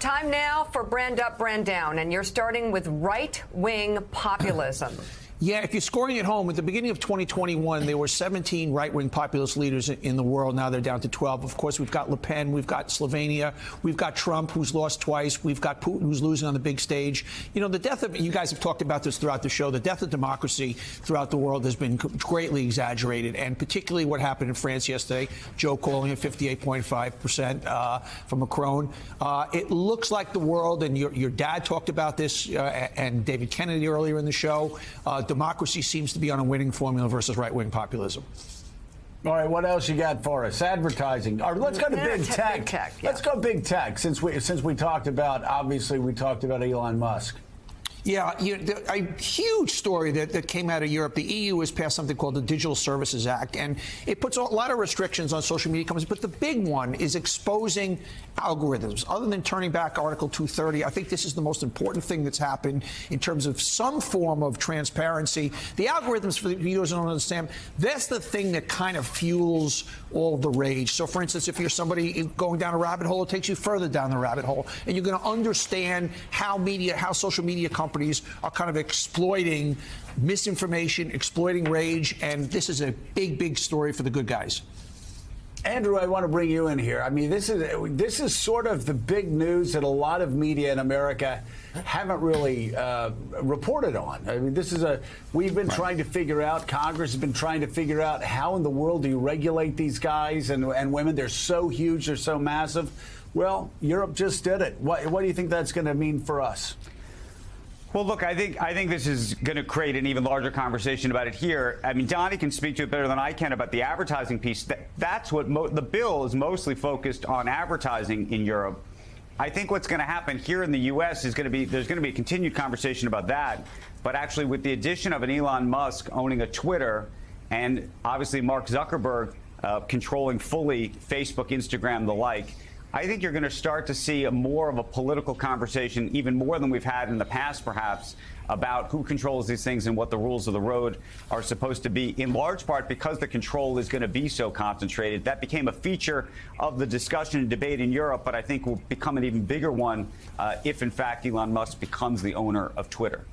Time now for Brand Up, Brand Down, and you're starting with right-wing populism. Yeah, if you're scoring at home, at the beginning of 2021, there were 17 right-wing populist leaders in the world. Now they're down to 12. Of course, we've got Le Pen, we've got Slovenia, we've got Trump, who's lost twice, we've got Putin, who's losing on the big stage. You know, the death of, you guys have talked about this throughout the show, the death of democracy throughout the world has been greatly exaggerated, and particularly what happened in France yesterday, Joe calling it 58.5% from Macron. It looks like the world, and your dad talked about this, and David Kennedy earlier in the show, democracy seems to be on a winning formula versus right-wing populism. All right, what else you got for us? Advertising. All right, let's go to big tech. Big tech, yeah. Let's go big tech. Since we talked about, obviously, we talked about Elon Musk. Yeah, a huge story that came out of Europe. The EU has passed something called the Digital Services Act, and it puts a lot of restrictions on social media companies. But the big one is exposing algorithms. Other than turning back Article 230, I think this is the most important thing that's happened in terms of some form of transparency. The algorithms, for the viewers who don't understand, that's the thing that kind of fuels all the rage. So, for instance, if you're somebody going down a rabbit hole, it takes you further down the rabbit hole, and you're going to understand how social media companies are kind of exploiting misinformation, exploiting rage, and this is a big, big story for the good guys. Andrew, I want to bring you in here. I mean, this is sort of the big news that a lot of media in America haven't really reported on. I mean, we've been trying to figure out, Congress has been trying to figure out how in the world do you regulate these guys and women? They're so huge, they're so massive. Well, Europe just did it. What do you think that's going to mean for us? Well, look, I think this is going to create an even larger conversation about it here. I mean, Donnie can speak to it better than I can about the advertising piece. That's what the bill is mostly focused on, advertising in Europe. I think what's going to happen here in the U.S. is there's going to be a continued conversation about that. But actually, with the addition of an Elon Musk owning a Twitter, and obviously Mark Zuckerberg controlling fully Facebook, Instagram, the like, I think you're going to start to see more of a political conversation, even more than we've had in the past, perhaps, about who controls these things and what the rules of the road are supposed to be, in large part because the control is going to be so concentrated. That became a feature of the discussion and debate in Europe, but I think will become an even bigger one if, in fact, Elon Musk becomes the owner of Twitter.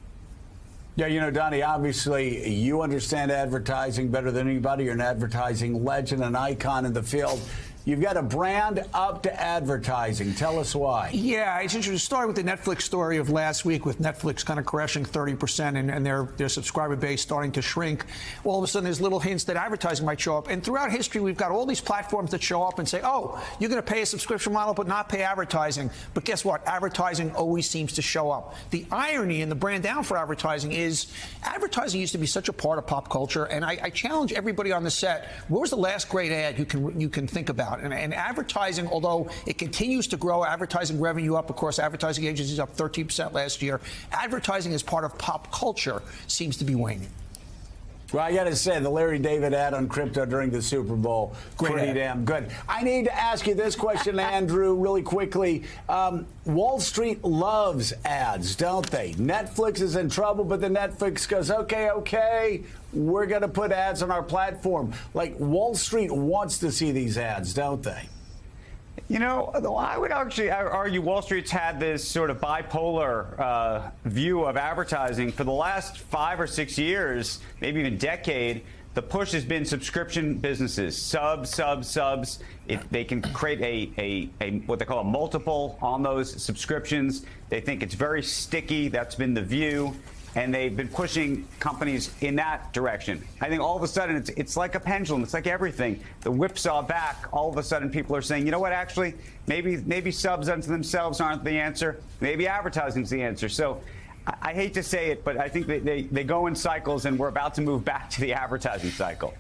Yeah, you know, Donnie, obviously you understand advertising better than anybody. You're an advertising legend, an icon in the field. You've got a brand up to advertising. Tell us why. Yeah, it's interesting. Starting with the Netflix story of last week, with Netflix kind of crashing 30% and their subscriber base starting to shrink. All of a sudden, there's little hints that advertising might show up. And throughout history, we've got all these platforms that show up and say, oh, you're going to pay a subscription model but not pay advertising. But guess what? Advertising always seems to show up. The irony in the brand down for advertising is advertising used to be such a part of pop culture. And I challenge everybody on the set, what was the last great ad you can think about? And advertising, although it continues to grow, advertising revenue up, of course, advertising agencies up 13% last year. Advertising as part of pop culture seems to be waning. Well, I got to say, the Larry David ad on crypto during the Super Bowl, pretty damn good. I need to ask you this question, Andrew, really quickly. Wall Street loves ads, don't they? Netflix is in trouble, but then Netflix goes, okay, we're going to put ads on our platform. Like, Wall Street wants to see these ads, don't they? You know, I would actually argue Wall Street's had this sort of bipolar view of advertising for the last 5 or 6 years, maybe even decade. The push has been subscription businesses, subs. If they can create a what they call a multiple on those subscriptions, they think it's very sticky. That's been the view. And they've been pushing companies in that direction. I think all of a sudden it's like a pendulum. It's like everything. The whipsaw back. All of a sudden people are saying, you know what, actually, maybe subs unto themselves aren't the answer. Maybe advertising's the answer. So I hate to say it, but I think they go in cycles, and we're about to move back to the advertising cycle.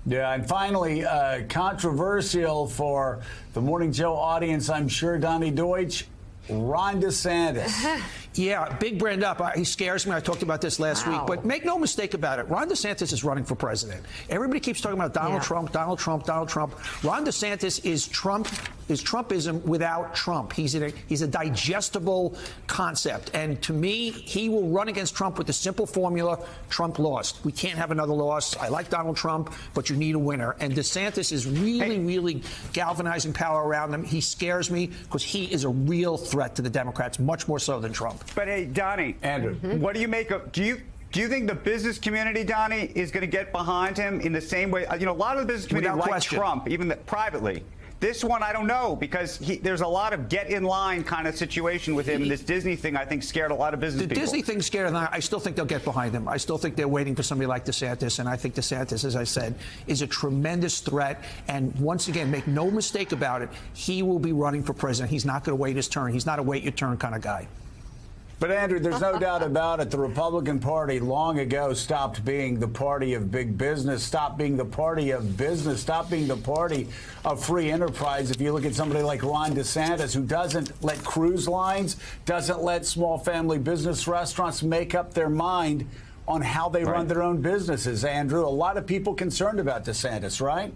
Yeah, and finally, controversial for the Morning Joe audience, I'm sure, Donnie Deutsch, Ron DeSantis. Yeah, big brand up. He scares me. I talked about this last week. But make no mistake about it. Ron DeSantis is running for president. Everybody keeps talking about Donald Trump, Donald Trump, Donald Trump. Ron DeSantis is Trumpism without Trump. He's a digestible concept. And to me, he will run against Trump with the simple formula: Trump lost. We can't have another loss. I like Donald Trump, but you need a winner. And DeSantis is really galvanizing power around him. He scares me because he is a real threat to the Democrats, much more so than Trump. But hey, Donnie, Andrew, what do you make of? Do you think the business community, Donnie, is going to get behind him in the same way? You know, a lot of the business community like Trump, even privately. This one, I don't know, because there's a lot of get in line kind of situation with him. This Disney thing, I think, scared a lot of business people. The Disney thing scared them. I still think they'll get behind him. I still think they're waiting for somebody like DeSantis, and I think DeSantis, as I said, is a tremendous threat. And once again, make no mistake about it, he will be running for president. He's not going to wait his turn. He's not a wait your turn kind of guy. But, Andrew, there's no doubt about it. The Republican Party long ago stopped being the party of big business, stopped being the party of business, stopped being the party of free enterprise. If you look at somebody like Ron DeSantis, who doesn't let cruise lines, doesn't let small family business restaurants make up their mind on how they run their own businesses, Andrew. A lot of people concerned about DeSantis, right?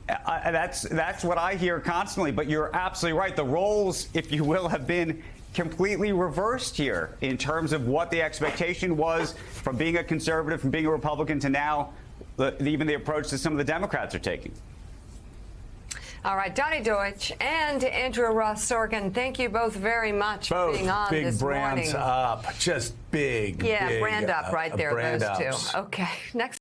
That's what I hear constantly. But you're absolutely right. The roles, if you will, have been completely reversed here in terms of what the expectation was from being a conservative, from being a Republican, to now even the approach that some of the Democrats are taking. All right, Donnie Deutsch and Andrew Ross Sorkin, thank you both very much for being on this morning. Big brands up, just big. Yeah, big, brand up right there, brand those ups. two. Okay, next.